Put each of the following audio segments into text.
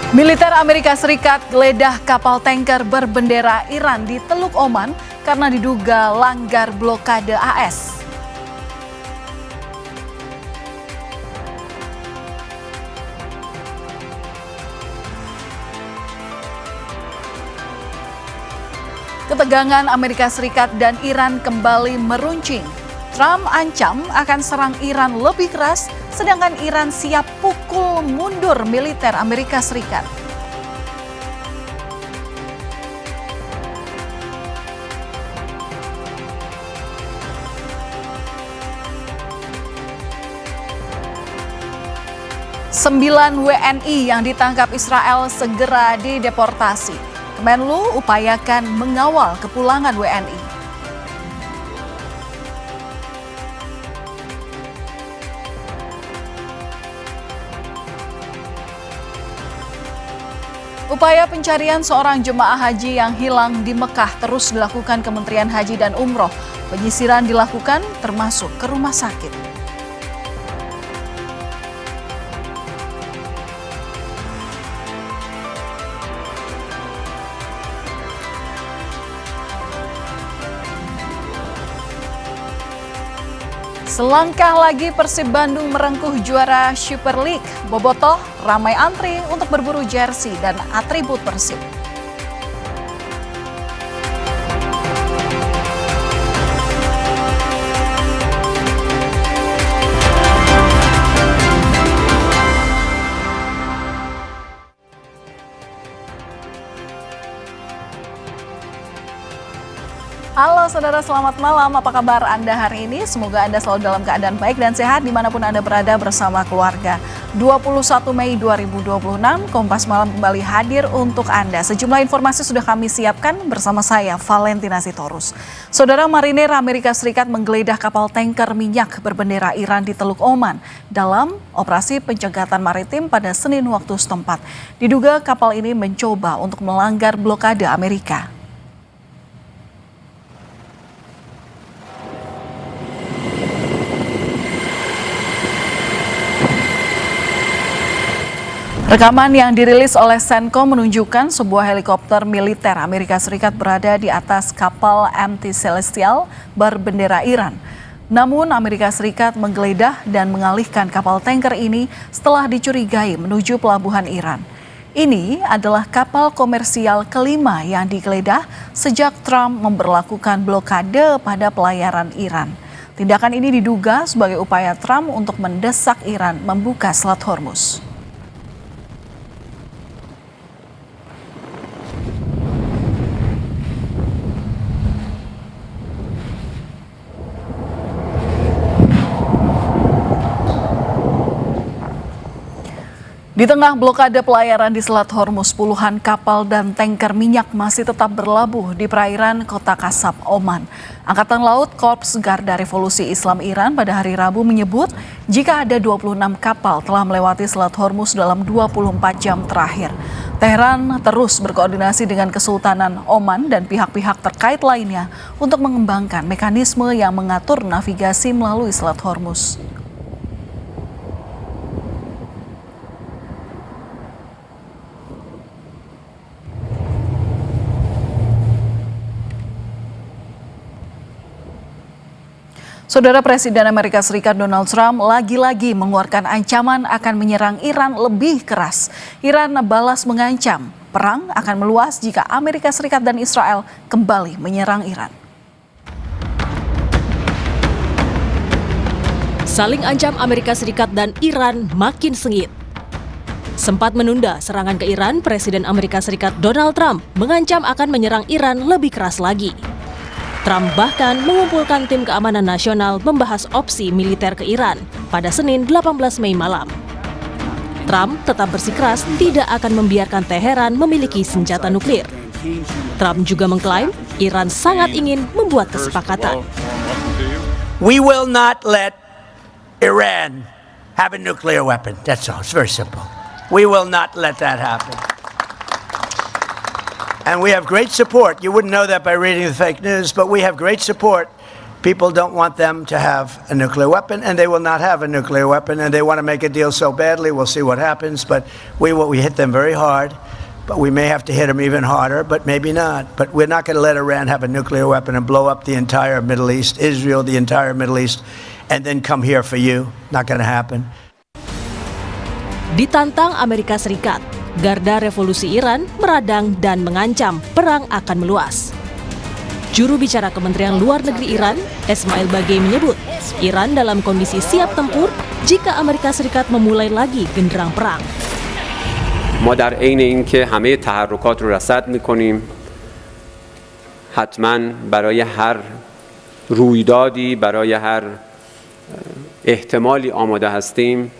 Militer Amerika Serikat geledah kapal tanker berbendera Iran di Teluk Oman karena diduga langgar blokade AS. Ketegangan Amerika Serikat dan Iran kembali meruncing. Trump ancam akan serang Iran lebih keras, sedangkan Iran siap pukul mundur militer Amerika Serikat. Sembilan WNI yang ditangkap Israel segera dideportasi. Kemenlu upayakan mengawal kepulangan WNI. Upaya pencarian seorang jemaah haji yang hilang di Mekah terus dilakukan Kementerian Haji dan Umroh. Penyisiran dilakukan termasuk ke rumah sakit. Selangkah lagi Persib Bandung merengkuh juara Super League. Bobotoh ramai antri untuk berburu jersey dan atribut Persib. Halo saudara, selamat malam. Apa kabar Anda hari ini? Semoga Anda selalu dalam keadaan baik dan sehat dimanapun Anda berada bersama keluarga. 21 Mei 2026, Kompas Malam kembali hadir untuk Anda. Sejumlah informasi sudah kami siapkan bersama saya, Valentina Sitorus. Saudara, marinir Amerika Serikat menggeledah kapal tanker minyak berbendera Iran di Teluk Oman dalam operasi pencegatan maritim pada Senin waktu setempat. Diduga kapal ini mencoba untuk melanggar blokade Amerika. Rekaman yang dirilis oleh CENTCOM menunjukkan sebuah helikopter militer Amerika Serikat berada di atas kapal MT Celestial berbendera Iran. Namun Amerika Serikat menggeledah dan mengalihkan kapal tanker ini setelah dicurigai menuju pelabuhan Iran. Ini adalah kapal komersial kelima yang digeledah sejak Trump memberlakukan blokade pada pelayaran Iran. Tindakan ini diduga sebagai upaya Trump untuk mendesak Iran membuka Selat Hormuz. Di tengah blokade pelayaran di Selat Hormuz, puluhan kapal dan tanker minyak masih tetap berlabuh di perairan kota Kasab, Oman. Angkatan Laut Korps Garda Revolusi Islam Iran pada hari Rabu menyebut jika ada 26 kapal telah melewati Selat Hormuz dalam 24 jam terakhir. Teheran terus berkoordinasi dengan Kesultanan Oman dan pihak-pihak terkait lainnya untuk mengembangkan mekanisme yang mengatur navigasi melalui Selat Hormuz. Saudara, Presiden Amerika Serikat Donald Trump lagi-lagi mengeluarkan ancaman akan menyerang Iran lebih keras. Iran balas mengancam perang akan meluas jika Amerika Serikat dan Israel kembali menyerang Iran. Saling ancam Amerika Serikat dan Iran makin sengit. Sempat menunda serangan ke Iran, Presiden Amerika Serikat Donald Trump mengancam akan menyerang Iran lebih keras lagi. Trump bahkan mengumpulkan tim keamanan nasional membahas opsi militer ke Iran pada Senin 18 Mei malam. Trump tetap bersikeras tidak akan membiarkan Teheran memiliki senjata nuklir. Trump juga mengklaim Iran sangat ingin membuat kesepakatan. We will not let Iran have a nuclear weapon. That's all. It's very simple. We will not let that happen. And we have great support. You wouldn't know that by reading the fake news, but we have great support People don't want them to have a nuclear weapon, and they will not have a nuclear weapon, and they want to make a deal so badly. We'll see what happens, but we hit them very hard, but we may have to hit them even harder, but maybe not. But we're not going to let Iran have a nuclear weapon and blow up the entire Middle East, Israel, the entire Middle East, and then come here for you. Not going to happen. Ditantang Amerika Serikat, garda revolusi Iran meradang dan mengancam perang akan meluas. Juru bicara Kementerian Luar Negeri Iran, Esmail Bagei menyebut, Iran dalam kondisi siap tempur jika Amerika Serikat memulai lagi genderang perang. ما در عین اینکه همه تحرکات رو رصد می‌کنیم، حتما برای هر رویدادی، برای هر احتمالی آماده هستیم.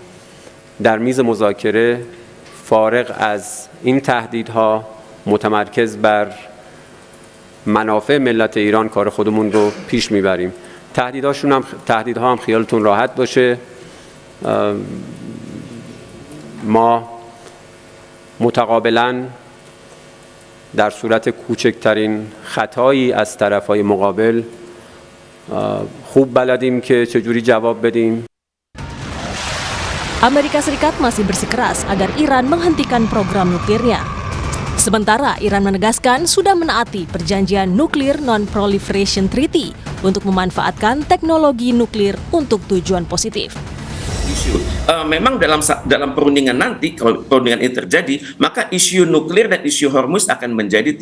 در میز مذاکره فارغ از این تهدیدها متمرکز بر منافع ملت ایران کار خودمون رو پیش میبریم. تهدیدها هم خیالتون راحت باشه. ما متقابلاً در صورت کوچکترین خطایی از طرفهای مقابل خوب بلدیم که چجوری جواب بدیم. Amerika Serikat masih bersikeras agar Iran menghentikan program nuklirnya. Sementara Iran menegaskan sudah menaati perjanjian Nuclear Non-Proliferation Treaty untuk memanfaatkan teknologi nuklir untuk tujuan positif. Memang dalam perundingan nanti, kalau perundingan ini terjadi, maka isu nuklir dan isu Hormuz akan menjadi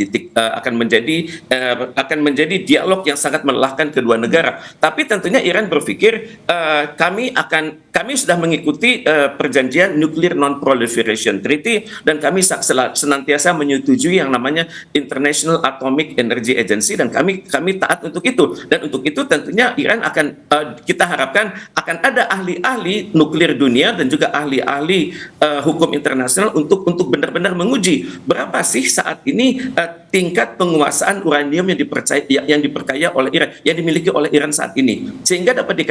akan menjadi dialog yang sangat melelahkan kedua negara. Tapi tentunya Iran berpikir kami sudah mengikuti perjanjian Nuclear Non-Proliferation Treaty, dan kami senantiasa menyetujui yang namanya International Atomic Energy Agency, dan kami taat untuk itu. Dan untuk itu tentunya Iran kita harapkan akan ada ahli-ahli nuklir dunia dan juga ahli-ahli hukum internasional untuk benar-benar menguji berapa sih saat ini tingkat penguasaan uranium yang diperkaya oleh Iran, yang dimiliki oleh Iran saat ini, sehingga dapat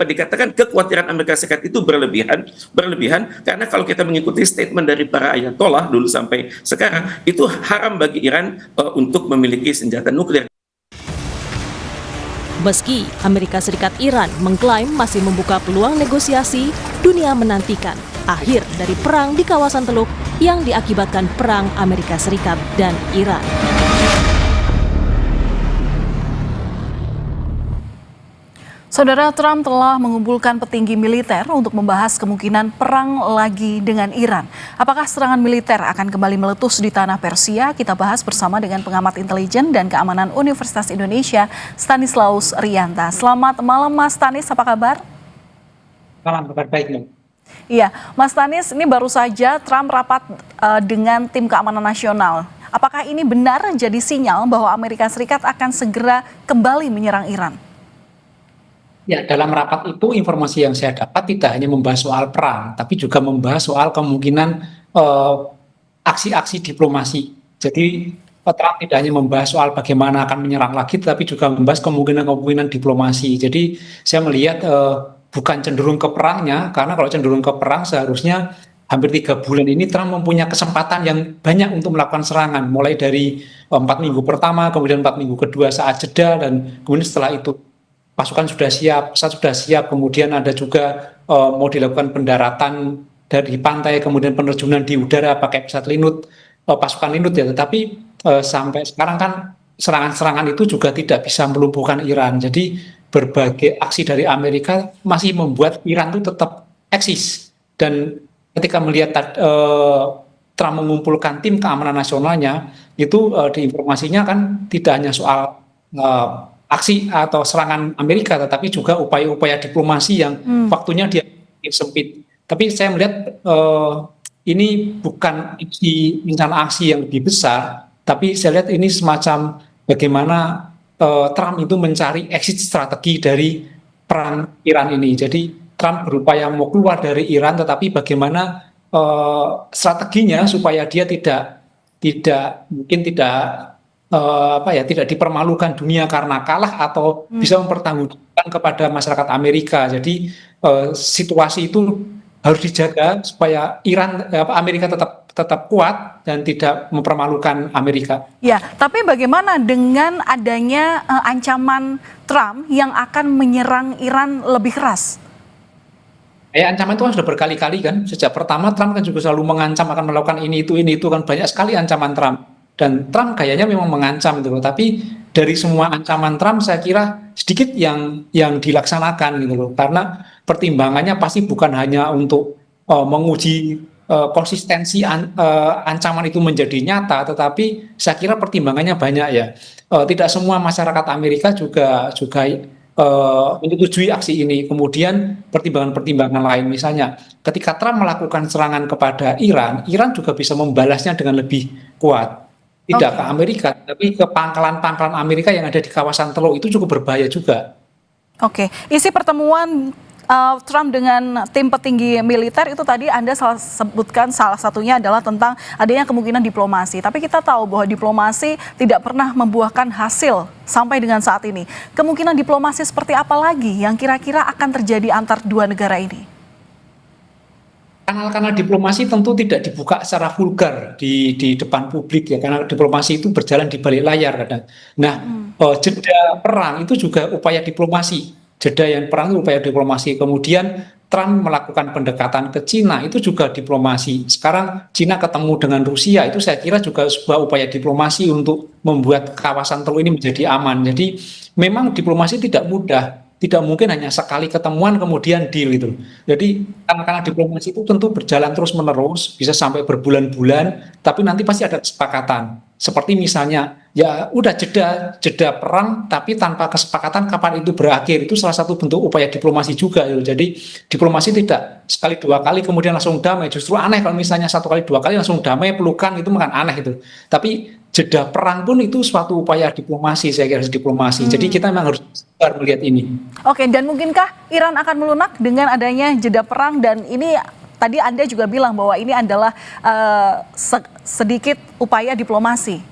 dikatakan kekhawatiran Amerika Serikat itu berlebihan karena kalau kita mengikuti statement dari para ayatollah dulu sampai sekarang, itu haram bagi Iran untuk memiliki senjata nuklir. Meski Amerika Serikat Iran mengklaim masih membuka peluang negosiasi, dunia menantikan akhir dari perang di kawasan Teluk yang diakibatkan perang Amerika Serikat dan Iran. Saudara, Trump telah mengumpulkan petinggi militer untuk membahas kemungkinan perang lagi dengan Iran. Apakah serangan militer akan kembali meletus di tanah Persia? Kita bahas bersama dengan pengamat intelijen dan keamanan Universitas Indonesia, Stanislaus Rianta. Selamat malam Mas Stanis, apa kabar? Malam, kabar baik. Iya, Mas Stanis, ini baru saja Trump rapat dengan tim keamanan nasional. Apakah ini benar jadi sinyal bahwa Amerika Serikat akan segera kembali menyerang Iran? Ya, dalam rapat itu informasi yang saya dapat tidak hanya membahas soal perang, tapi juga membahas soal kemungkinan aksi-aksi diplomasi. Jadi Trump tidak hanya membahas soal bagaimana akan menyerang lagi, tapi juga membahas kemungkinan diplomasi. Jadi saya melihat bukan cenderung ke perangnya, karena kalau cenderung ke perang seharusnya hampir 3 bulan ini Trump mempunyai kesempatan yang banyak untuk melakukan serangan, mulai dari 4 minggu pertama, kemudian 4 minggu kedua saat jeda, dan kemudian setelah itu pasukan sudah siap, pesawat sudah siap, kemudian ada juga mau dilakukan pendaratan dari pantai, kemudian penerjunan di udara pakai pesawat Linut, pasukan Linut ya. Tetapi sampai sekarang kan serangan-serangan itu juga tidak bisa melumpuhkan Iran. Jadi berbagai aksi dari Amerika masih membuat Iran itu tetap eksis. Dan ketika melihat Trump mengumpulkan tim keamanan nasionalnya, itu di informasinya kan tidak hanya soal aksi atau serangan Amerika, tetapi juga upaya-upaya diplomasi yang waktunya dia sempit. Tapi saya melihat ini bukan rencana aksi yang lebih besar, tapi saya lihat ini semacam bagaimana Trump itu mencari exit strategi dari perang Iran ini. Jadi Trump berupaya mau keluar dari Iran, tetapi bagaimana strateginya supaya dia tidak dipermalukan dunia karena kalah atau bisa mempertanggungjawabkan kepada masyarakat Amerika. Jadi situasi itu harus dijaga supaya Amerika tetap tetap kuat dan tidak mempermalukan Amerika. Ya, tapi bagaimana dengan adanya ancaman Trump yang akan menyerang Iran lebih keras? Ancaman itu kan sudah berkali-kali kan. Sejak pertama Trump kan juga selalu mengancam akan melakukan ini itu kan, banyak sekali ancaman Trump. Dan Trump kayaknya memang mengancam gitu loh. Tapi dari semua ancaman Trump saya kira sedikit yang dilaksanakan gitu loh. Karena pertimbangannya pasti bukan hanya untuk menguji konsistensi ancaman itu menjadi nyata, tetapi saya kira pertimbangannya banyak ya. Tidak semua masyarakat Amerika juga menyetujui aksi ini. Kemudian pertimbangan-pertimbangan lain, misalnya ketika Trump melakukan serangan kepada Iran juga bisa membalasnya dengan lebih kuat. Tidak ke Amerika, tapi ke pangkalan-pangkalan Amerika yang ada di kawasan Teluk, itu cukup berbahaya juga. Oke, isi pertemuan Trump dengan tim petinggi militer itu tadi Anda sebutkan salah satunya adalah tentang adanya kemungkinan diplomasi. Tapi kita tahu bahwa diplomasi tidak pernah membuahkan hasil sampai dengan saat ini. Kemungkinan diplomasi seperti apa lagi yang kira-kira akan terjadi antar dua negara ini? Kanal-kanal diplomasi tentu tidak dibuka secara vulgar di depan publik ya, karena diplomasi itu berjalan di balik layar kadang. Nah, jeda perang itu juga upaya diplomasi. Jeda yang perang itu upaya diplomasi. Kemudian Trump melakukan pendekatan ke Cina, itu juga diplomasi. Sekarang Cina ketemu dengan Rusia, itu saya kira juga sebuah upaya diplomasi untuk membuat kawasan Teluk ini menjadi aman. Jadi memang diplomasi tidak mudah. Tidak mungkin hanya sekali ketemuan kemudian deal gitu. Jadi karena diplomasi itu tentu berjalan terus-menerus, bisa sampai berbulan-bulan, tapi nanti pasti ada kesepakatan. Seperti misalnya, ya udah jeda perang, tapi tanpa kesepakatan kapan itu berakhir. Itu salah satu bentuk upaya diplomasi juga. Gitu. Jadi diplomasi tidak sekali dua kali kemudian langsung damai. Justru aneh kalau misalnya satu kali dua kali langsung damai, pelukan, itu makan aneh itu. Tapi jeda perang pun itu suatu upaya diplomasi, saya kira diplomasi. Jadi kita memang harus sabar melihat ini. Oke, dan mungkinkah Iran akan melunak dengan adanya jeda perang? Dan ini tadi Anda juga bilang bahwa ini adalah sedikit upaya diplomasi.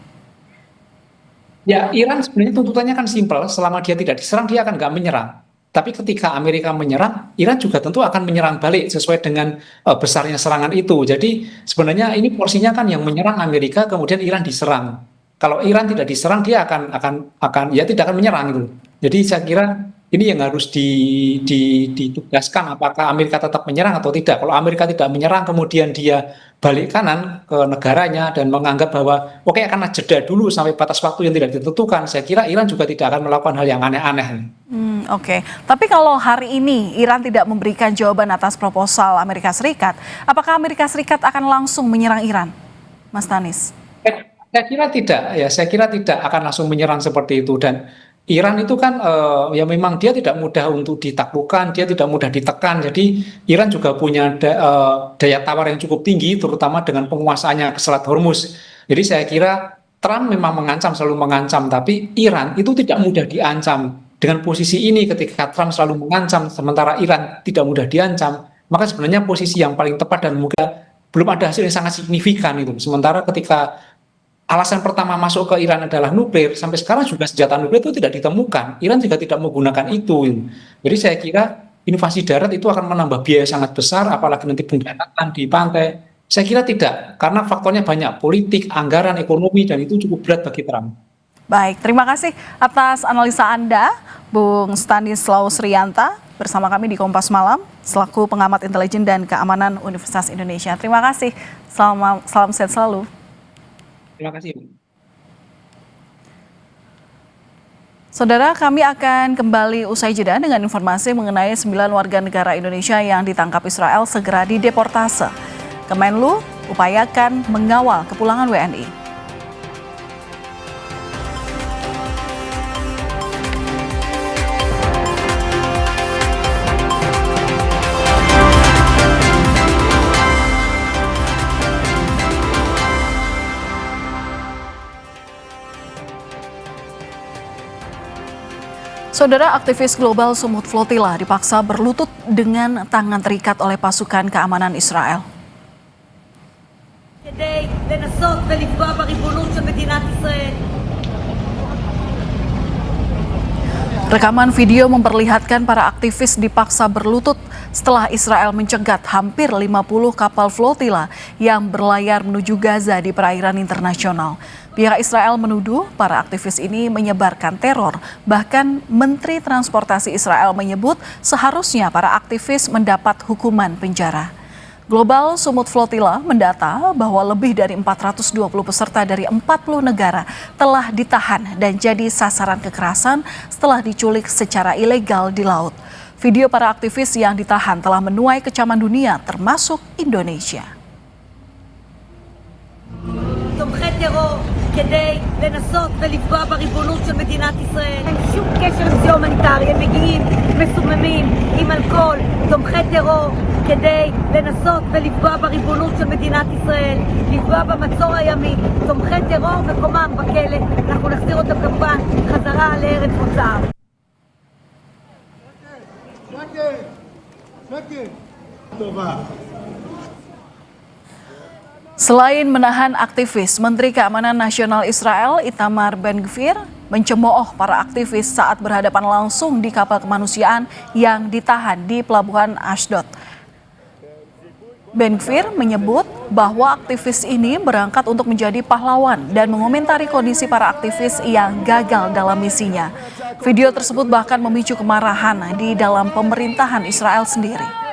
Ya, Iran sebenarnya tuntutannya kan simpel, selama dia tidak diserang dia akan nggak menyerang. Tapi ketika Amerika menyerang, Iran juga tentu akan menyerang balik sesuai dengan besarnya serangan itu. Jadi sebenarnya ini porsinya kan yang menyerang Amerika, kemudian Iran diserang. Kalau Iran tidak diserang, dia akan tidak akan menyerang gitu. Jadi saya kira ini yang harus ditugaskan, apakah Amerika tetap menyerang atau tidak. Kalau Amerika tidak menyerang, kemudian dia balik kanan ke negaranya dan menganggap bahwa oke, akan jeda dulu sampai batas waktu yang tidak ditentukan, saya kira Iran juga tidak akan melakukan hal yang aneh-aneh. Oke, tapi kalau hari ini Iran tidak memberikan jawaban atas proposal Amerika Serikat, apakah Amerika Serikat akan langsung menyerang Iran, Mas Tanis? Saya kira tidak, ya. Saya kira tidak akan langsung menyerang seperti itu. Dan Iran itu kan ya memang dia tidak mudah untuk ditaklukkan, dia tidak mudah ditekan. Jadi Iran juga punya daya tawar yang cukup tinggi, terutama dengan penguasaannya ke Selat Hormuz. Jadi saya kira Trump memang mengancam, selalu mengancam, tapi Iran itu tidak mudah diancam. Dengan posisi ini ketika Trump selalu mengancam, sementara Iran tidak mudah diancam, maka sebenarnya posisi yang paling tepat dan mungkin belum ada hasil yang sangat signifikan itu. Sementara ketika alasan pertama masuk ke Iran adalah nuklir, sampai sekarang juga senjata nuklir itu tidak ditemukan. Iran juga tidak menggunakan itu. Jadi saya kira invasi darat itu akan menambah biaya sangat besar, apalagi nanti pendaratan di pantai. Saya kira tidak, karena faktornya banyak, politik, anggaran, ekonomi, dan itu cukup berat bagi Trump. Baik, terima kasih atas analisa Anda, Bung Stanislaus Rianta, bersama kami di Kompas Malam, selaku pengamat intelijen dan keamanan Universitas Indonesia. Terima kasih, salam sehat selalu. Terima kasih. Saudara, kami akan kembali usai jeda dengan informasi mengenai 9 warga negara Indonesia yang ditangkap Israel segera dideportase. Kemenlu upayakan mengawal kepulangan WNI. Saudara, aktivis global Sumut Flotilla dipaksa berlutut dengan tangan terikat oleh pasukan keamanan Israel. Rekaman video memperlihatkan para aktivis dipaksa berlutut setelah Israel mencegat hampir 50 kapal flotila yang berlayar menuju Gaza di perairan internasional. Pihak Israel menuduh para aktivis ini menyebarkan teror. Bahkan Menteri Transportasi Israel menyebut seharusnya para aktivis mendapat hukuman penjara. Global Sumut Flotilla mendata bahwa lebih dari 420 peserta dari 40 negara telah ditahan dan jadi sasaran kekerasan setelah diculik secara ilegal di laut. Video para aktivis yang ditahan telah menuai kecaman dunia termasuk Indonesia. תומכי טרור כדי לנסות ולפגוע בריבונות של מדינת ישראל. אין שום קשר לזה הומניטרי, הם מגיעים מסוממים עם אלכוהול, תומכי טרור כדי לנסות ולפגוע בריבונות של מדינת ישראל, לפגוע במצור הימי, תומכי טרור מקומם בכלא, אנחנו נחזיר אותם כמובן חזרה לארץ מוצאם. Selain menahan aktivis, Menteri Keamanan Nasional Israel Itamar Ben-Gvir mencemooh para aktivis saat berhadapan langsung di kapal kemanusiaan yang ditahan di pelabuhan Ashdod. Ben-Gvir menyebut bahwa aktivis ini berangkat untuk menjadi pahlawan dan mengomentari kondisi para aktivis yang gagal dalam misinya. Video tersebut bahkan memicu kemarahan di dalam pemerintahan Israel sendiri.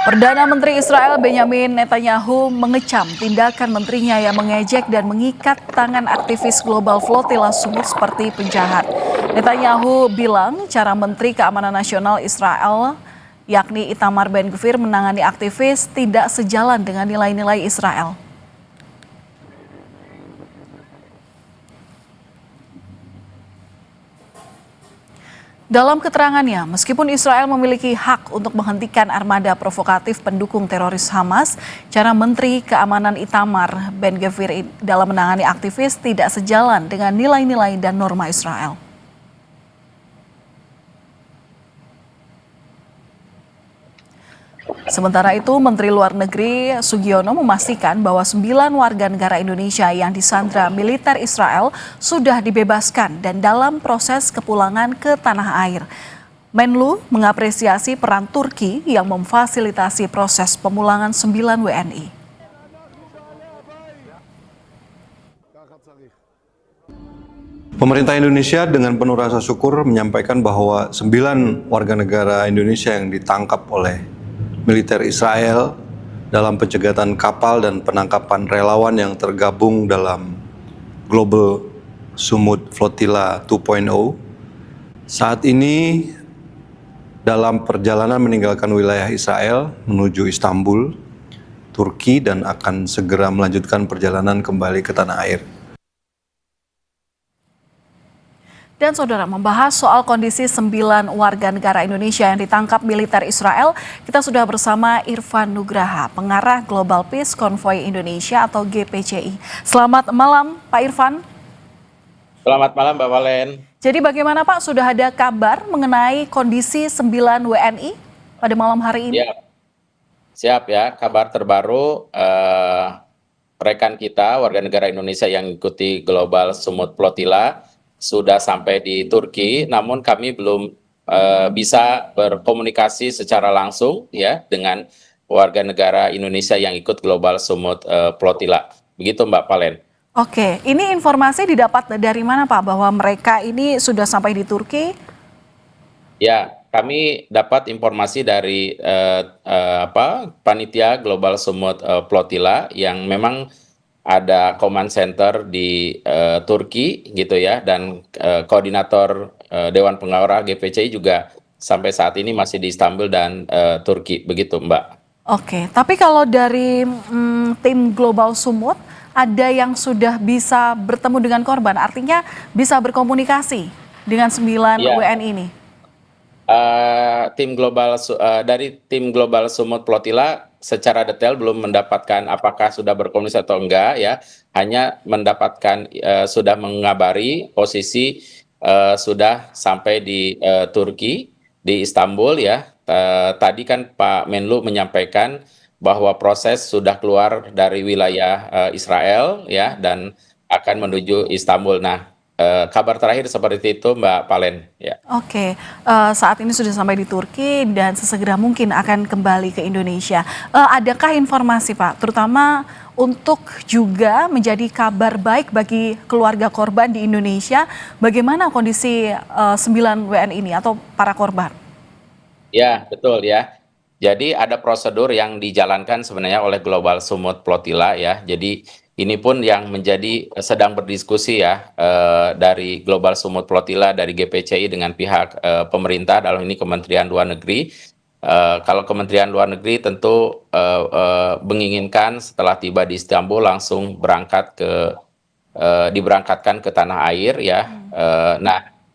Perdana Menteri Israel Benjamin Netanyahu mengecam tindakan menterinya yang mengejek dan mengikat tangan aktivis Global Flotilla Sumut seperti penjahat. Netanyahu bilang cara Menteri Keamanan Nasional Israel yakni Itamar Ben-Gvir menangani aktivis tidak sejalan dengan nilai-nilai Israel. Dalam keterangannya, meskipun Israel memiliki hak untuk menghentikan armada provokatif pendukung teroris Hamas, cara Menteri Keamanan Itamar Ben-Gvir dalam menangani aktivis tidak sejalan dengan nilai-nilai dan norma Israel. Sementara itu, Menteri Luar Negeri Sugiono memastikan bahwa 9 warga negara Indonesia yang disandra militer Israel sudah dibebaskan dan dalam proses kepulangan ke tanah air. Menlu mengapresiasi peran Turki yang memfasilitasi proses pemulangan 9 WNI. Pemerintah Indonesia dengan penuh rasa syukur menyampaikan bahwa 9 warga negara Indonesia yang ditangkap oleh militer Israel dalam pencegatan kapal dan penangkapan relawan yang tergabung dalam Global Sumut Flotilla 2.0 saat ini dalam perjalanan meninggalkan wilayah Israel menuju Istanbul, Turki dan akan segera melanjutkan perjalanan kembali ke tanah air. Dan saudara, membahas soal kondisi 9 warga negara Indonesia yang ditangkap militer Israel, kita sudah bersama Irfan Nugraha, pengarah Global Peace Convoy Indonesia atau GPCI. Selamat malam Pak Irfan. Selamat malam Mbak Valen. Jadi bagaimana Pak, sudah ada kabar mengenai kondisi 9 WNI pada malam hari ini? Siap ya, kabar terbaru rekan kita warga negara Indonesia yang ikuti Global Sumut Flotilla sudah sampai di Turki, namun kami belum bisa berkomunikasi secara langsung ya dengan warga negara Indonesia yang ikut Global Sumut Flotilla. Begitu Mbak Valen. Oke, ini informasi didapat dari mana Pak bahwa mereka ini sudah sampai di Turki? Ya, kami dapat informasi dari panitia Global Sumut Flotilla yang memang ada command center di Turki gitu ya, dan koordinator Dewan Pengarah GPCI juga sampai saat ini masih di Istanbul dan Turki, begitu Mbak. Oke, tapi kalau dari tim Global Sumut, ada yang sudah bisa bertemu dengan korban, artinya bisa berkomunikasi dengan 9 WNI ini? Dari tim Global Sumut Flotilla secara detail belum mendapatkan apakah sudah berkomunikasi atau enggak ya, hanya mendapatkan sudah mengabari posisi sudah sampai di Turki, di Istanbul ya, Tadi kan Pak Menlu menyampaikan bahwa proses sudah keluar dari wilayah Israel ya dan akan menuju Istanbul. Nah, kabar terakhir seperti itu Mbak Palen ya. Oke, saat ini sudah sampai di Turki dan sesegera mungkin akan kembali ke Indonesia. Adakah informasi Pak, terutama untuk juga menjadi kabar baik bagi keluarga korban di Indonesia, bagaimana kondisi 9 WNI ini atau para korban? Ya, betul ya. Jadi ada prosedur yang dijalankan sebenarnya oleh Global Sumut Flotilla ya. Jadi ini pun yang menjadi sedang berdiskusi ya dari Global Sumut Flotilla dari GPCI dengan pihak pemerintah dalam ini Kementerian Luar Negeri. Kalau Kementerian Luar Negeri tentu menginginkan setelah tiba di Istanbul langsung diberangkatkan ke tanah air ya.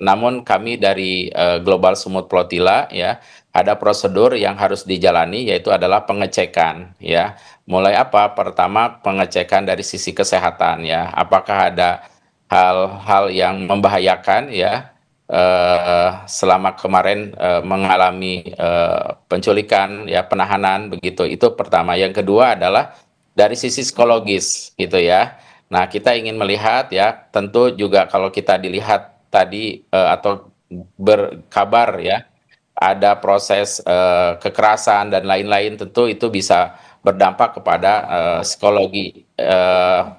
Namun kami dari Global Sumut Flotilla ya ada prosedur yang harus dijalani yaitu adalah pengecekan ya. Mulai apa? Pertama pengecekan dari sisi kesehatan ya. Apakah ada hal-hal yang membahayakan ya selama kemarin mengalami penculikan ya penahanan begitu. Itu pertama. Yang kedua adalah dari sisi psikologis gitu ya. Nah, kita ingin melihat ya, tentu juga kalau kita dilihat tadi atau berkabar ya ada proses kekerasan dan lain-lain, tentu itu bisa berdampak kepada psikologi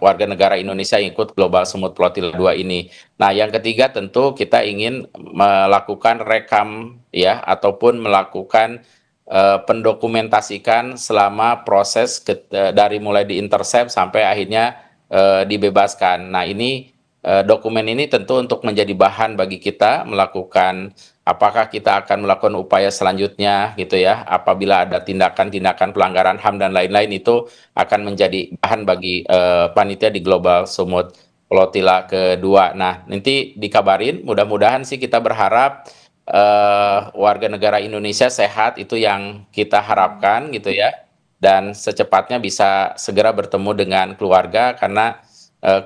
warga negara Indonesia yang ikut Global Sumut Flotilla 2 ini. Nah, yang ketiga tentu kita ingin melakukan rekam ya ataupun melakukan pendokumentasikan selama proses dari mulai diintercept sampai akhirnya dibebaskan. Nah, ini dokumen ini tentu untuk menjadi bahan bagi kita melakukan apakah kita akan melakukan upaya selanjutnya gitu ya apabila ada tindakan-tindakan pelanggaran HAM dan lain-lain itu akan menjadi bahan bagi panitia di Global Sumut Flotilla kedua. Nah, nanti dikabarin, mudah-mudahan sih kita berharap warga negara Indonesia sehat, itu yang kita harapkan gitu ya, dan secepatnya bisa segera bertemu dengan keluarga karena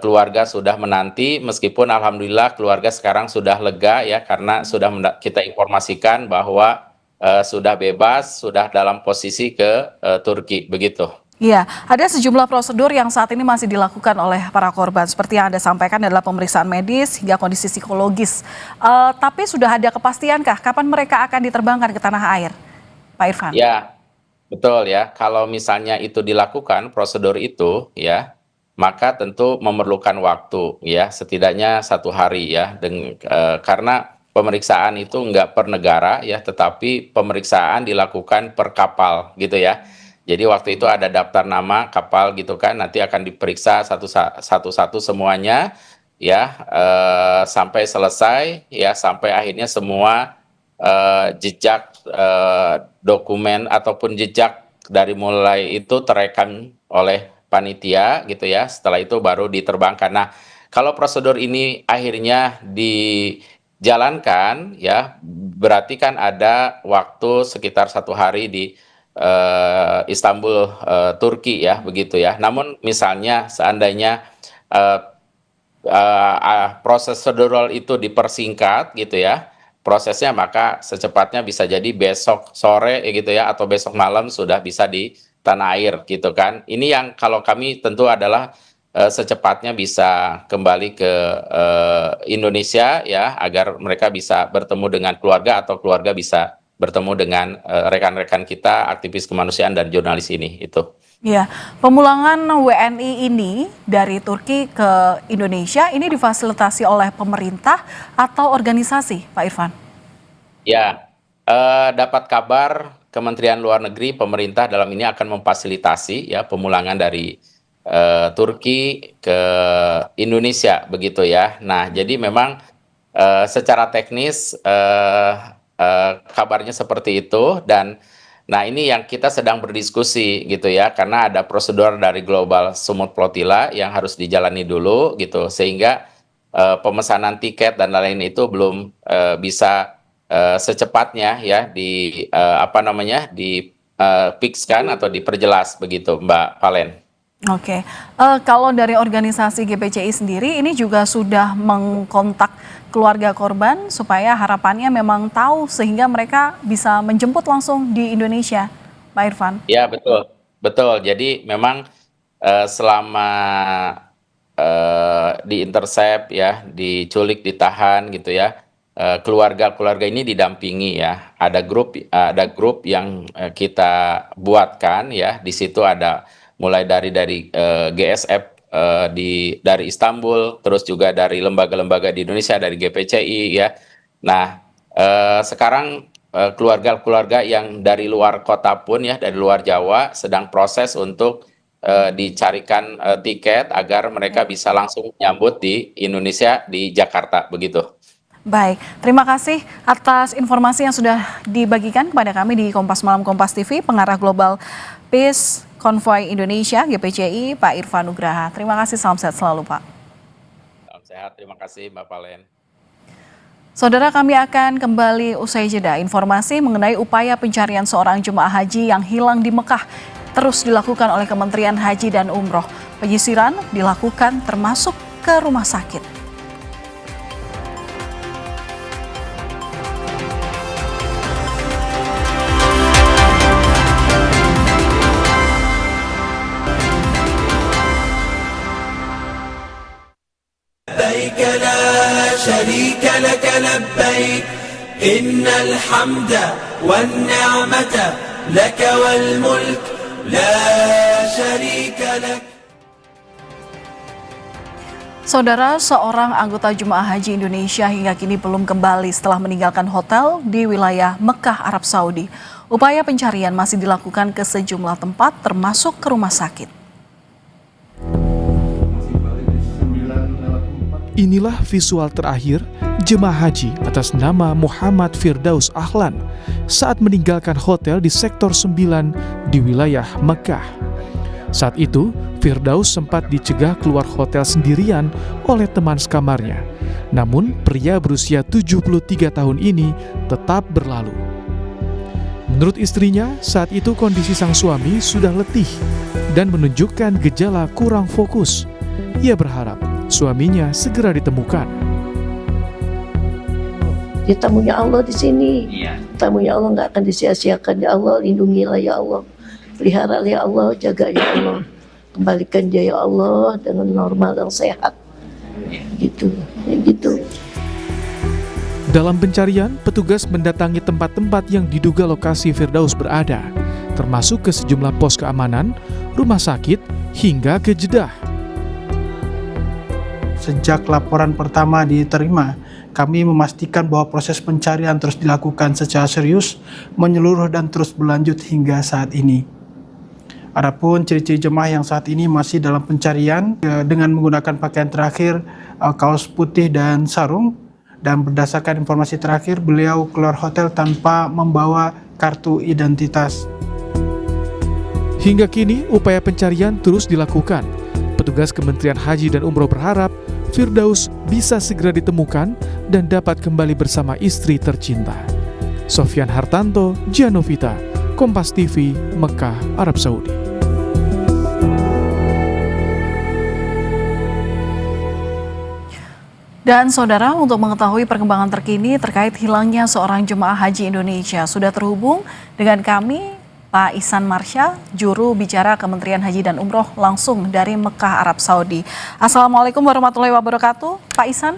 keluarga sudah menanti, meskipun alhamdulillah keluarga sekarang sudah lega ya karena sudah kita informasikan bahwa sudah bebas, sudah dalam posisi ke Turki begitu. Iya, ada sejumlah prosedur yang saat ini masih dilakukan oleh para korban. Seperti yang Anda sampaikan adalah pemeriksaan medis hingga kondisi psikologis. Tapi sudah ada kepastiankah kapan mereka akan diterbangkan ke tanah air, Pak Irfan? Ya, betul ya. Kalau misalnya itu dilakukan prosedur itu ya, maka tentu memerlukan waktu ya, setidaknya 1 hari ya, karena pemeriksaan itu enggak per negara ya, tetapi pemeriksaan dilakukan per kapal gitu ya. Jadi waktu itu ada daftar nama kapal gitu kan, nanti akan diperiksa satu-satu semuanya ya sampai selesai ya, sampai akhirnya semua jejak dokumen ataupun jejak dari mulai itu terekam oleh panitia gitu ya. Setelah itu baru diterbangkan. Nah, kalau prosedur ini akhirnya dijalankan ya, berarti kan ada waktu sekitar 1 hari di Istanbul, Turki ya, begitu ya. Namun misalnya seandainya prosedural itu dipersingkat gitu ya, prosesnya, maka secepatnya bisa jadi besok sore gitu ya, atau besok malam sudah bisa di tanah air gitu kan. Ini yang kalau kami tentu adalah secepatnya bisa kembali ke Indonesia ya, agar mereka bisa bertemu dengan keluarga atau keluarga bisa bertemu dengan rekan-rekan kita, aktivis kemanusiaan dan jurnalis ini itu. Ya, pemulangan WNI ini dari Turki ke Indonesia ini difasilitasi oleh pemerintah atau organisasi, Pak Irfan? Ya, dapat kabar Kementerian Luar Negeri, pemerintah dalam ini akan memfasilitasi ya pemulangan dari Turki ke Indonesia begitu ya. Nah, jadi memang secara teknis kabarnya seperti itu, dan nah ini yang kita sedang berdiskusi gitu ya, karena ada prosedur dari Global Sumut Flotilla yang harus dijalani dulu gitu, sehingga pemesanan tiket dan lain-lain itu belum bisa secepatnya ya di fixkan atau diperjelas begitu, Mbak Palen. Oke, kalau dari organisasi GPCI sendiri ini juga sudah mengkontak keluarga korban supaya harapannya memang tahu sehingga mereka bisa menjemput langsung di Indonesia, Pak Irfan. Ya, betul. Betul. Jadi memang selama diintercept ya, diculik, ditahan gitu ya, keluarga-keluarga ini didampingi ya. Ada grup yang kita buatkan ya. Di situ ada mulai dari GSF dari Istanbul, terus juga dari lembaga-lembaga di Indonesia, dari GPCI ya. Nah, sekarang keluarga-keluarga yang dari luar kota pun ya, dari luar Jawa sedang proses untuk dicarikan tiket agar mereka bisa langsung nyambut di Indonesia, di Jakarta begitu. Baik, terima kasih atas informasi yang sudah dibagikan kepada kami di Kompas Malam Kompas TV, Pengarah Global Peace Convoy Indonesia GPCI, Pak Irfan Nugraha. Terima kasih, salam sehat selalu, Pak. Salam sehat, terima kasih Mbak Valen. Saudara, kami akan kembali usai jeda. Informasi mengenai upaya pencarian seorang jemaah haji yang hilang di Mekah terus dilakukan oleh Kementerian Haji dan Umroh. Penyisiran dilakukan termasuk ke rumah sakit. لبيك لا شريك لك لبيك إن الحمد والنعمة لك والملك لا شريك لك. Saudara, seorang anggota jemaah haji Indonesia hingga kini belum kembali setelah meninggalkan hotel di wilayah Mekah, Arab Saudi. Upaya pencarian masih dilakukan ke sejumlah tempat termasuk ke rumah sakit. Inilah visual terakhir jemaah haji atas nama Muhammad Firdaus Ahlan saat meninggalkan hotel di Sektor 9 di wilayah Mekah. Saat itu, Firdaus sempat dicegah keluar hotel sendirian oleh teman sekamarnya. Namun, pria berusia 73 tahun ini tetap berlalu. Menurut istrinya, saat itu kondisi sang suami sudah letih dan menunjukkan gejala kurang fokus. Ia berharap suaminya segera ditemukan. Ya, tamunya Allah di sini. Tamunya Allah nggak akan disia-siakan. Ya Allah, lindungilah ya Allah. Pelihara ya Allah, jaga ya Allah. Kembalikan dia ya Allah dengan normal dan sehat. Gitu. Dalam pencarian, petugas mendatangi tempat-tempat yang diduga lokasi Firdaus berada, termasuk ke sejumlah pos keamanan, rumah sakit, hingga ke Jeddah. Sejak laporan pertama diterima, kami memastikan bahwa proses pencarian terus dilakukan secara serius, menyeluruh dan terus berlanjut hingga saat ini. Adapun ciri-ciri jemaah yang saat ini masih dalam pencarian dengan menggunakan pakaian terakhir, kaos putih dan sarung, dan berdasarkan informasi terakhir beliau keluar hotel tanpa membawa kartu identitas. Hingga kini upaya pencarian terus dilakukan. Petugas Kementerian Haji dan Umroh berharap Firdaus bisa segera ditemukan dan dapat kembali bersama istri tercinta. Sofyan Hartanto, Gianovita, Kompas TV, Mekah, Arab Saudi. Dan saudara, untuk mengetahui perkembangan terkini terkait hilangnya seorang jemaah haji Indonesia, sudah terhubung dengan kami Pak Ihsan Marsha, juru bicara Kementerian Haji dan Umroh langsung dari Mekah, Arab Saudi. Assalamualaikum warahmatullahi wabarakatuh, Pak Ihsan.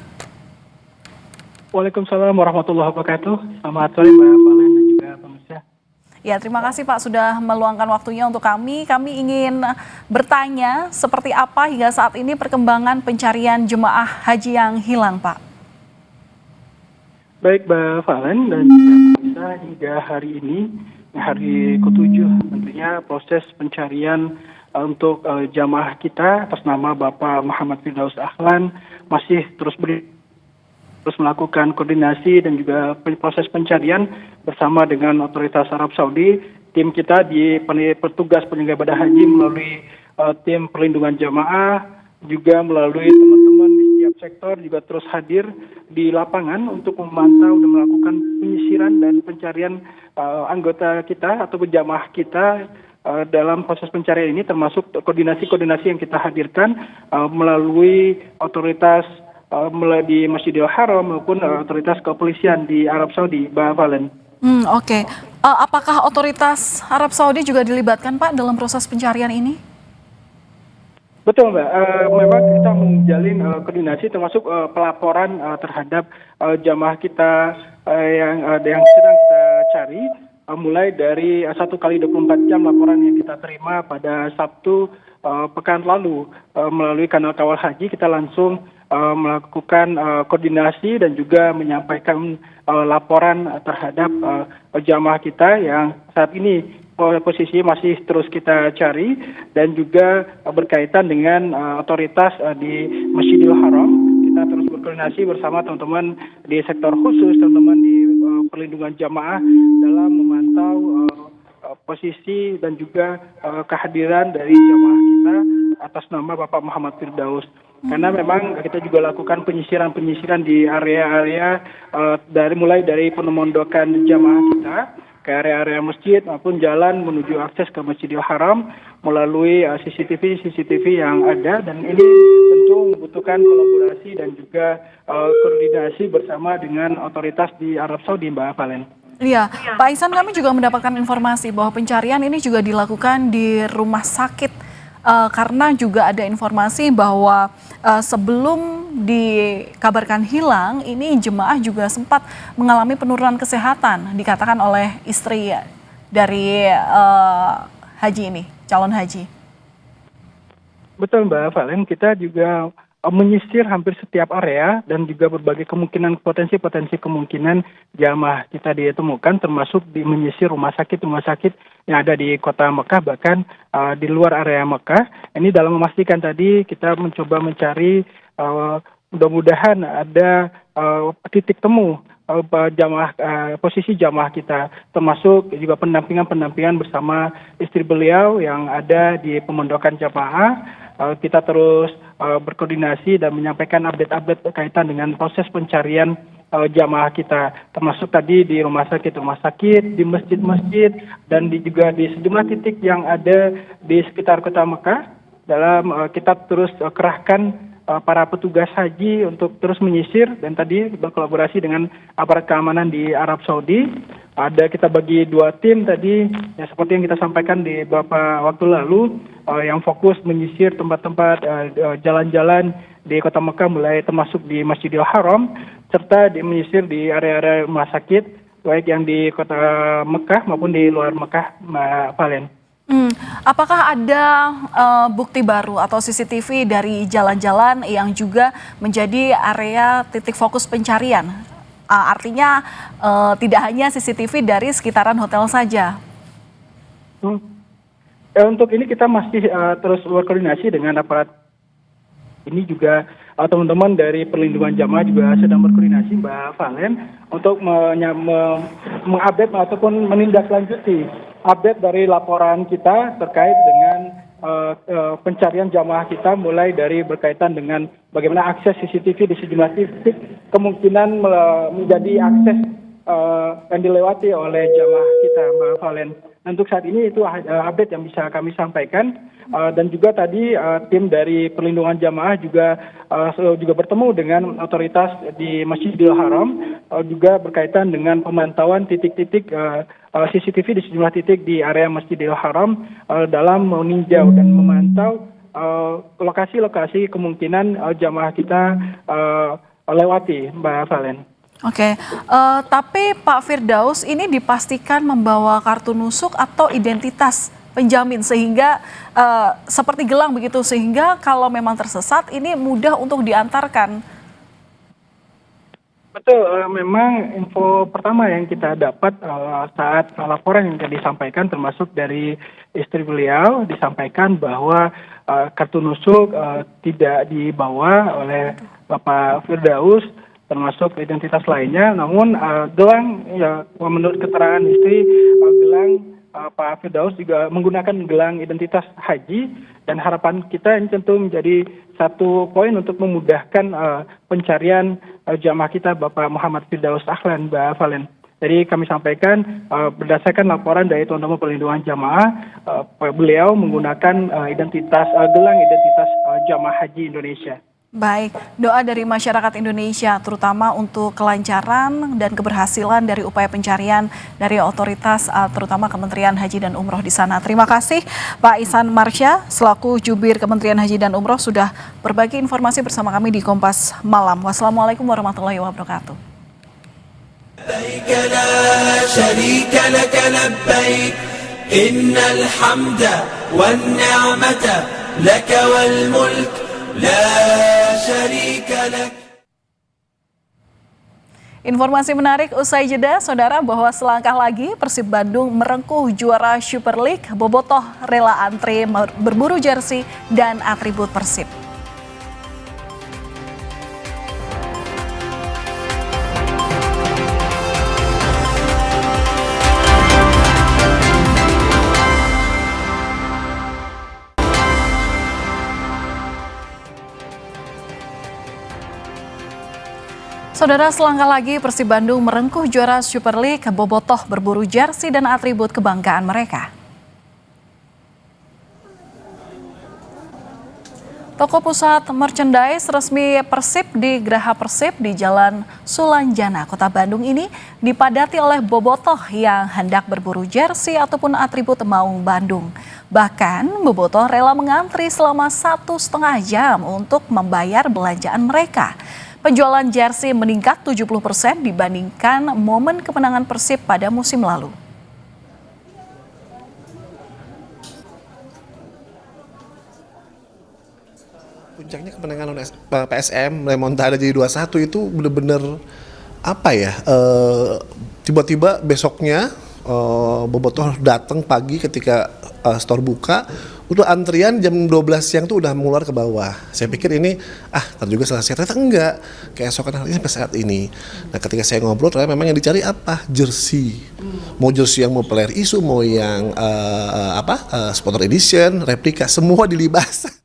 Waalaikumsalam warahmatullahi wabarakatuh. Selamat sore Mbak Valen dan juga pemirsa. Ya, terima kasih Pak sudah meluangkan waktunya untuk kami. Kami ingin bertanya seperti apa hingga saat ini perkembangan pencarian jemaah haji yang hilang, Pak. Baik Mbak Valen dan juga pemirsa, hingga hari ini, hari ke-7 tentunya proses pencarian untuk jamaah kita atas nama Bapak Muhammad Firdaus Ahlan masih terus melakukan koordinasi dan juga proses pencarian bersama dengan otoritas Arab Saudi. Tim kita di petugas penyelenggara ibadah haji melalui tim perlindungan jamaah, juga melalui teman-teman di setiap sektor juga terus hadir di lapangan untuk memantau dan melakukan penyisiran dan pencarian anggota kita atau jamaah kita dalam proses pencarian ini, termasuk koordinasi-koordinasi yang kita hadirkan melalui otoritas di Masjidil Haram maupun otoritas kepolisian di Arab Saudi, Mbak Valen. Oke. Apakah otoritas Arab Saudi juga dilibatkan, Pak, dalam proses pencarian ini? Betul, Mbak. Memang kita menjalin koordinasi termasuk pelaporan terhadap jamaah kita yang sedang kita cari. Mulai dari 1 kali 24 jam laporan yang kita terima pada Sabtu pekan lalu melalui kanal Kawal Haji, kita langsung melakukan koordinasi dan juga menyampaikan laporan terhadap jamaah kita yang saat ini posisi masih terus kita cari, dan juga berkaitan dengan otoritas di Masjidil Haram. Kita terus berkoordinasi bersama teman-teman di sektor khusus, teman-teman di perlindungan jamaah dalam memantau posisi dan juga kehadiran dari jamaah kita atas nama Bapak Muhammad Firdaus. Karena memang kita juga lakukan penyisiran di area-area mulai dari pemondokan jamaah kita ke area-area masjid maupun jalan menuju akses ke Masjidil Haram melalui CCTV yang ada, dan ini tentu membutuhkan kolaborasi dan juga koordinasi bersama dengan otoritas di Arab Saudi, Mbak Valen. Iya, Pak Ihsan, kami juga mendapatkan informasi bahwa pencarian ini juga dilakukan di rumah sakit karena juga ada informasi bahwa sebelum dikabarkan hilang, ini jemaah juga sempat mengalami penurunan kesehatan, dikatakan oleh istri dari haji ini, calon haji. Betul, Mbak Valen, kita juga menyisir hampir setiap area dan juga berbagai potensi kemungkinan jamaah kita ditemukan, termasuk di menyisir rumah sakit yang ada di kota Mekah, bahkan di luar area Mekah. Ini dalam memastikan tadi kita mencoba mencari mudah-mudahan ada titik temu posisi jamaah kita, termasuk juga pendampingan bersama istri beliau yang ada di pemondokan jamaah. Kita terus berkoordinasi dan menyampaikan update berkaitan dengan proses pencarian jamaah kita, termasuk tadi di rumah sakit, di masjid-masjid, dan juga di sejumlah titik yang ada di sekitar kota Mekah. Kita terus kerahkan para petugas haji untuk terus menyisir, dan tadi berkolaborasi dengan aparat keamanan di Arab Saudi. Kita bagi 2 tim tadi, ya, seperti yang kita sampaikan di beberapa waktu lalu, yang fokus menyisir tempat-tempat jalan-jalan di kota Mekah, mulai termasuk di Masjidil Haram, serta menyisir di area-area rumah sakit, baik yang di kota Mekah maupun di luar Mekah, Mbak Valen. Apakah ada bukti baru atau CCTV dari jalan-jalan yang juga menjadi area titik fokus pencarian? Artinya tidak hanya CCTV dari sekitaran hotel saja. Untuk ini kita masih terus berkoordinasi dengan aparat. Ini juga teman-teman dari perlindungan jamaah juga sedang berkoordinasi, Mbak Valen, untuk mengupdate ataupun menindaklanjuti update dari laporan kita terkait dengan pencarian jamaah kita, mulai dari berkaitan dengan bagaimana akses CCTV di sejumlah titik kemungkinan menjadi akses yang dilewati oleh jamaah kita, Mbak Valen. Untuk saat ini itu update yang bisa kami sampaikan, dan juga tadi tim dari perlindungan jamaah juga bertemu dengan otoritas di Masjidil Haram, juga berkaitan dengan pemantauan titik-titik CCTV di sejumlah titik di area Masjidil Haram dalam meninjau dan memantau lokasi-lokasi kemungkinan jamaah kita lewati, Mbak Valen. Oke, tapi Pak Firdaus ini dipastikan membawa kartu nusuk atau identitas penjamin, sehingga seperti gelang begitu, sehingga kalau memang tersesat ini mudah untuk diantarkan. Betul, memang info pertama yang kita dapat saat laporan yang tadi disampaikan, termasuk dari istri beliau, disampaikan bahwa kartu nusuk tidak dibawa oleh Bapak Firdaus, termasuk identitas lainnya. Namun gelang, ya, menurut keterangan istri, gelang Pak Firdaus juga menggunakan gelang identitas haji, dan harapan kita ini tentu menjadi satu poin untuk memudahkan pencarian jamaah kita, Bapak Muhammad Firdaus Ahlan, Mbak Valen. Jadi kami sampaikan berdasarkan laporan dari Tuan Rumah Perlindungan Jamaah, beliau menggunakan gelang identitas jamaah haji Indonesia. Baik, doa dari masyarakat Indonesia terutama untuk kelancaran dan keberhasilan dari upaya pencarian dari otoritas terutama Kementerian Haji dan Umroh di sana. Terima kasih Pak Ihsan Marsya selaku Jubir Kementerian Haji dan Umroh sudah berbagi informasi bersama kami di Kompas Malam. Wassalamualaikum warahmatullahi wabarakatuh. Informasi menarik usai jeda, saudara, bahwa selangkah lagi Persib Bandung merengkuh juara Super League. Bobotoh rela antre berburu jersey dan atribut Persib. Saudara, selangkah lagi Persib Bandung merengkuh juara Super League. Bobotoh berburu jersey dan atribut kebanggaan mereka. Toko pusat merchandise resmi Persib di Geraha Persib di Jalan Sulanjana, Kota Bandung ini dipadati oleh bobotoh yang hendak berburu jersey ataupun atribut Maung Bandung. Bahkan bobotoh rela mengantri selama 1,5 jam untuk membayar belanjaan mereka. Penjualan jersey meningkat 70% dibandingkan momen kemenangan Persib pada musim lalu. Puncaknya kemenangan PSM, remontada jadi 2-1 itu benar-benar apa ya? Tiba-tiba besoknya bobotoh datang pagi ketika store buka, udah antrian jam 12 siang tuh udah mengular ke bawah. Saya pikir ini ntar juga selesai, ternyata enggak. Keesokan harinya sampai saat ini. Nah, ketika saya ngobrol, ternyata memang yang dicari apa? Jersey. Mau jersey yang mau player isu, mau yang sponsor edition, replika, semua dilibas.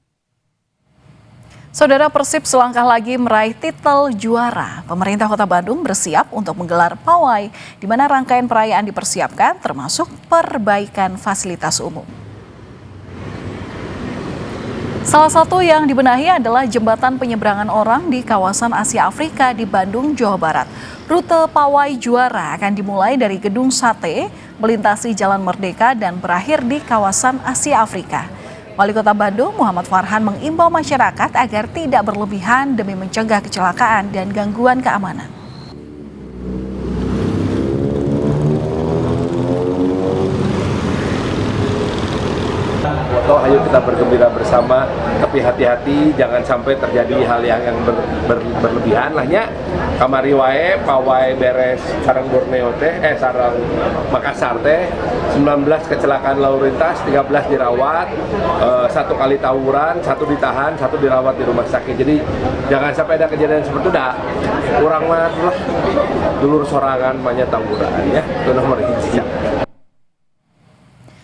Saudara, Persib selangkah lagi meraih titel juara. Pemerintah Kota Bandung bersiap untuk menggelar pawai, di mana rangkaian perayaan dipersiapkan termasuk perbaikan fasilitas umum. Salah satu yang dibenahi adalah jembatan penyeberangan orang di kawasan Asia Afrika di Bandung, Jawa Barat. Rute pawai juara akan dimulai dari Gedung Sate, melintasi Jalan Merdeka dan berakhir di kawasan Asia Afrika. Wali Kota Bandung Muhammad Farhan mengimbau masyarakat agar tidak berlebihan demi mencegah kecelakaan dan gangguan keamanan. Ayo kita bergembira bersama, tapi hati-hati jangan sampai terjadi hal yang berlebihan lahnya. Kamari wae pawai beres sareng Borneo teh sareng Makassar teh 19 kecelakaan lalu lintas, 13 dirawat, 1 kali tawuran, 1 ditahan, 1 dirawat di rumah sakit. Jadi jangan sampai ada kejadian seperti itu dah. Kurang mah lah dulur sorangan banyak tawuran ya. Itu nomor 1.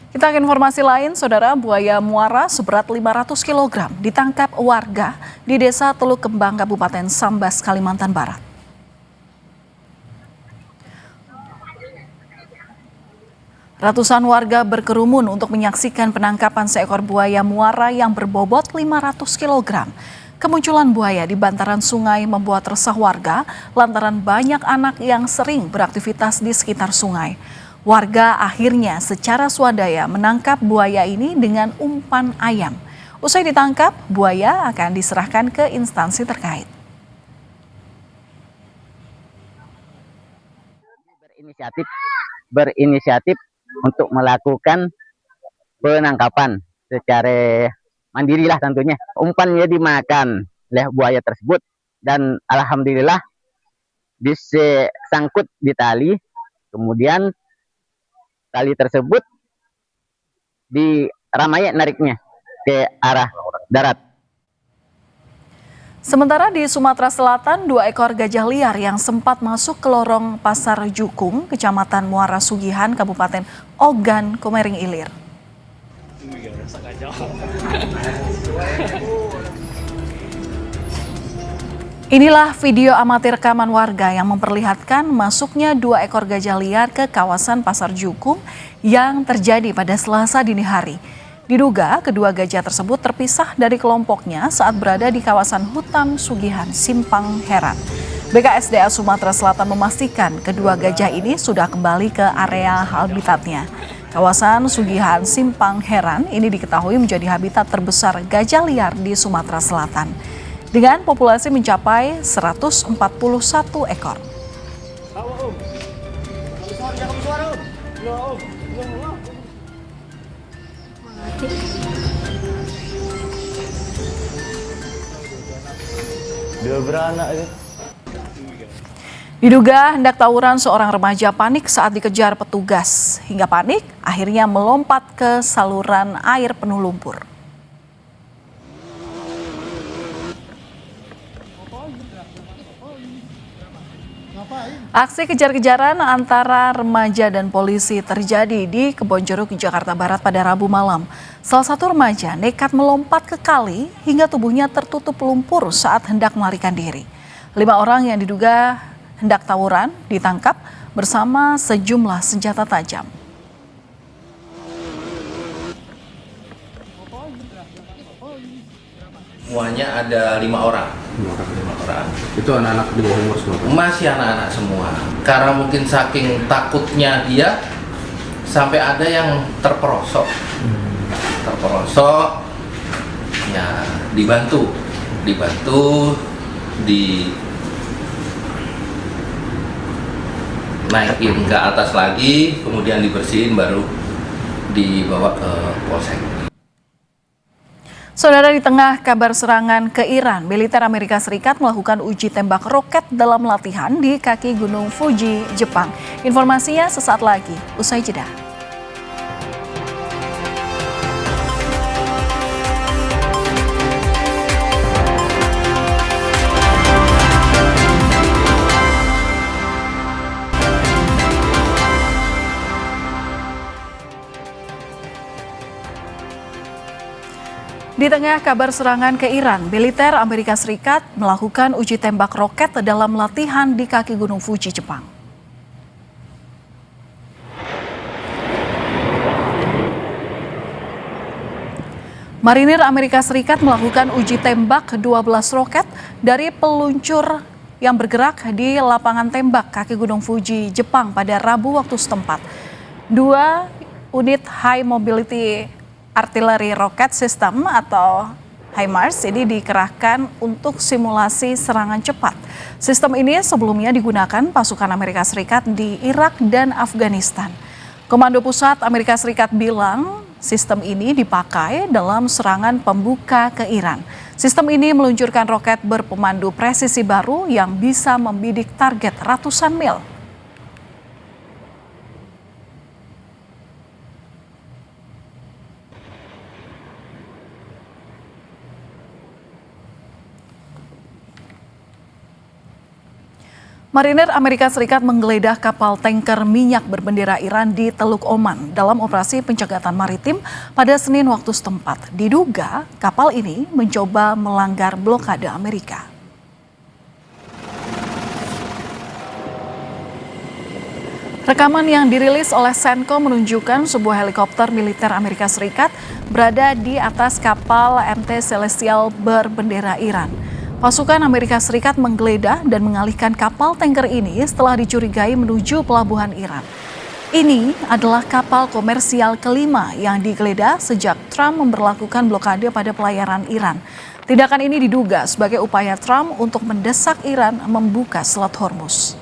Kita ke informasi lain, saudara. Buaya muara seberat 500 kg ditangkap warga di Desa Teluk Kembang, Kabupaten Sambas, Kalimantan Barat. Ratusan warga berkerumun untuk menyaksikan penangkapan seekor buaya muara yang berbobot 500 kg. Kemunculan buaya di bantaran sungai membuat resah warga lantaran banyak anak yang sering beraktivitas di sekitar sungai. Warga akhirnya secara swadaya menangkap buaya ini dengan umpan ayam. Usai ditangkap, buaya akan diserahkan ke instansi terkait. Berinisiatif untuk melakukan penangkapan secara mandiri lah tentunya. Umpannya dimakan oleh buaya tersebut dan alhamdulillah bisa sangkut di tali, kemudian tali tersebut diramai nariknya ke arah darat. Sementara di Sumatera Selatan, 2 ekor gajah liar yang sempat masuk ke lorong Pasar Jukung, Kecamatan Muara Sugihan, Kabupaten Ogan, Komering Ilir. Inilah video amatir rekaman warga yang memperlihatkan masuknya 2 ekor gajah liar ke kawasan Pasar Jukung yang terjadi pada Selasa dini hari. Diduga kedua gajah tersebut terpisah dari kelompoknya saat berada di kawasan hutan Sugihan Simpang Heran. BKSDA Sumatera Selatan memastikan kedua gajah ini sudah kembali ke area habitatnya. Kawasan Sugihan Simpang Heran ini diketahui menjadi habitat terbesar gajah liar di Sumatera Selatan, dengan populasi mencapai 141 ekor. Dia beranak ya. Diduga hendak tawuran, seorang remaja panik saat dikejar petugas. Hingga panik, akhirnya melompat ke saluran air penuh lumpur. Aksi kejar-kejaran antara remaja dan polisi terjadi di Kebonjeruk, Jakarta Barat pada Rabu malam. Salah satu remaja nekat melompat ke kali hingga tubuhnya tertutup lumpur saat hendak melarikan diri. 5 orang yang diduga hendak tawuran ditangkap bersama sejumlah senjata tajam. Semuanya ada 5 orang. 5 orang. Itu anak-anak di bawah umur semua? Masih anak-anak semua. Karena mungkin saking takutnya dia, sampai ada yang terperosok. Terperosok, ya dibantu naikin ke atas lagi, kemudian dibersihin, baru dibawa ke polsek. Saudara, di tengah kabar serangan ke Iran, militer Amerika Serikat melakukan uji tembak roket dalam latihan di kaki Gunung Fuji, Jepang. Informasinya sesaat lagi, usai jeda. Di tengah kabar serangan ke Iran, militer Amerika Serikat melakukan uji tembak roket dalam latihan di kaki Gunung Fuji, Jepang. Marinir Amerika Serikat melakukan uji tembak 12 roket dari peluncur yang bergerak di lapangan tembak kaki Gunung Fuji, Jepang pada Rabu waktu setempat. 2 unit High Mobility Artillery Rocket System atau HIMARS ini dikerahkan untuk simulasi serangan cepat. Sistem ini sebelumnya digunakan pasukan Amerika Serikat di Irak dan Afghanistan. Komando Pusat Amerika Serikat bilang sistem ini dipakai dalam serangan pembuka ke Iran. Sistem ini meluncurkan roket berpemandu presisi baru yang bisa membidik target ratusan mil. Marinir Amerika Serikat menggeledah kapal tanker minyak berbendera Iran di Teluk Oman dalam operasi pencegatan maritim pada Senin waktu setempat. Diduga kapal ini mencoba melanggar blokade Amerika. Rekaman yang dirilis oleh Senko menunjukkan sebuah helikopter militer Amerika Serikat berada di atas kapal MT Celestial berbendera Iran. Pasukan Amerika Serikat menggeledah dan mengalihkan kapal tanker ini setelah dicurigai menuju pelabuhan Iran. Ini adalah kapal komersial kelima yang digeledah sejak Trump memberlakukan blokade pada pelayaran Iran. Tindakan ini diduga sebagai upaya Trump untuk mendesak Iran membuka Selat Hormuz.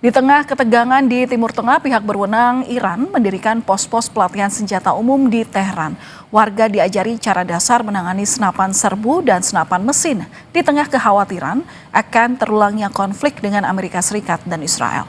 Di tengah ketegangan di Timur Tengah, pihak berwenang Iran mendirikan pos-pos pelatihan senjata umum di Teheran. Warga diajari cara dasar menangani senapan serbu dan senapan mesin di tengah kekhawatiran akan terulangnya konflik dengan Amerika Serikat dan Israel.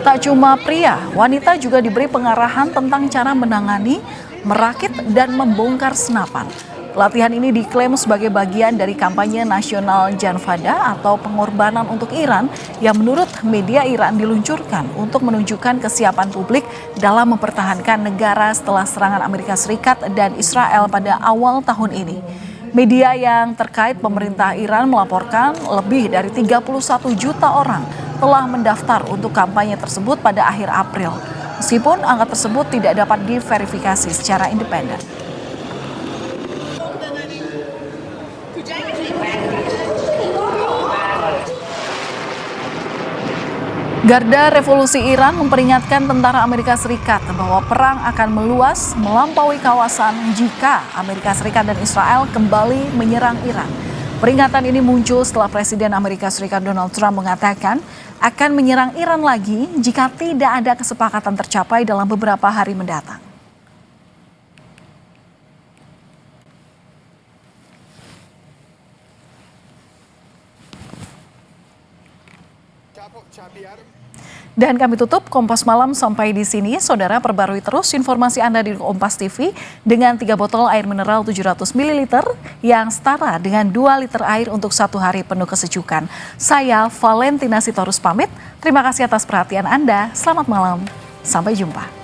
Tak cuma pria, wanita juga diberi pengarahan tentang cara menangani, merakit, dan membongkar senapan. Pelatihan ini diklaim sebagai bagian dari kampanye nasional Janfada atau pengorbanan untuk Iran yang menurut media Iran diluncurkan untuk menunjukkan kesiapan publik dalam mempertahankan negara setelah serangan Amerika Serikat dan Israel pada awal tahun ini. Media yang terkait pemerintah Iran melaporkan lebih dari 31 juta orang telah mendaftar untuk kampanye tersebut pada akhir April. Meskipun angka tersebut tidak dapat diverifikasi secara independen. Garda Revolusi Iran memperingatkan tentara Amerika Serikat bahwa perang akan meluas melampaui kawasan jika Amerika Serikat dan Israel kembali menyerang Iran. Peringatan ini muncul setelah Presiden Amerika Serikat Donald Trump mengatakan akan menyerang Iran lagi jika tidak ada kesepakatan tercapai dalam beberapa hari mendatang. Dan kami tutup Kompas Malam sampai di sini. Saudara, perbarui terus informasi Anda di Kompas TV dengan 3 botol air mineral 700 ml yang setara dengan 2 liter air untuk 1 hari penuh kesejukan. Saya Valentina Sitorus pamit. Terima kasih atas perhatian Anda. Selamat malam. Sampai jumpa.